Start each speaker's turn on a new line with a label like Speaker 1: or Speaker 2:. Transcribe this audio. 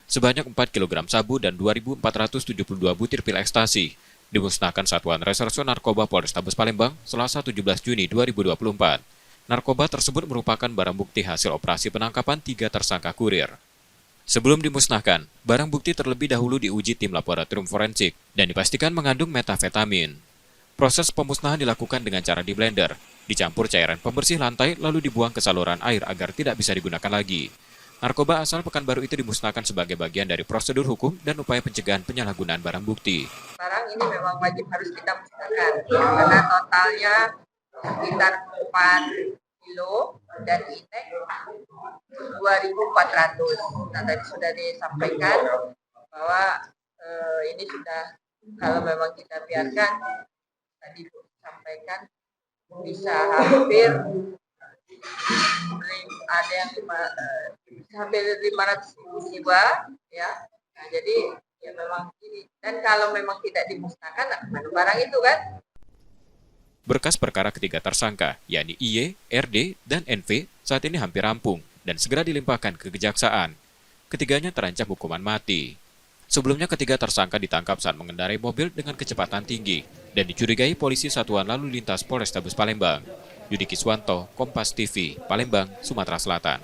Speaker 1: Sebanyak 4 kilogram sabu dan 2.472 butir pil ekstasi dimusnahkan Satuan Reserse Narkoba Polrestabes Palembang Selasa 17 Juni 2024. Narkoba tersebut merupakan barang bukti hasil operasi penangkapan 3 tersangka kurir. Sebelum dimusnahkan, barang bukti terlebih dahulu diuji tim laboratorium forensik dan dipastikan mengandung metafetamin. Proses pemusnahan dilakukan dengan cara di blender, dicampur cairan pembersih lantai lalu dibuang ke saluran air agar tidak bisa digunakan lagi. Narkoba asal Pekanbaru itu dimusnahkan sebagai bagian dari prosedur hukum dan upaya pencegahan penyalahgunaan barang bukti.
Speaker 2: Barang ini memang wajib harus kita musnahkan karena totalnya sekitar 4 kilo dan indeks 2.400. Nah, tadi sudah disampaikan bahwa ini sudah, kalau memang kita biarkan, tadi disampaikan bisa hampir ada yang hampir 500.000 jiwa, ya. Nah, jadi ya memang ini. Dan kalau memang tidak dimusnahkan, mana barang itu kan?
Speaker 1: Berkas perkara ketiga tersangka, yakni IY, RD, dan NV, saat ini hampir rampung dan segera dilimpahkan ke kejaksaan. Ketiganya terancam hukuman mati. Sebelumnya ketiga tersangka ditangkap saat mengendarai mobil dengan kecepatan tinggi dan dicurigai polisi Satuan Lalu Lintas Polrestabes Palembang. Yudi Kiswanto, Kompas TV, Palembang, Sumatera Selatan.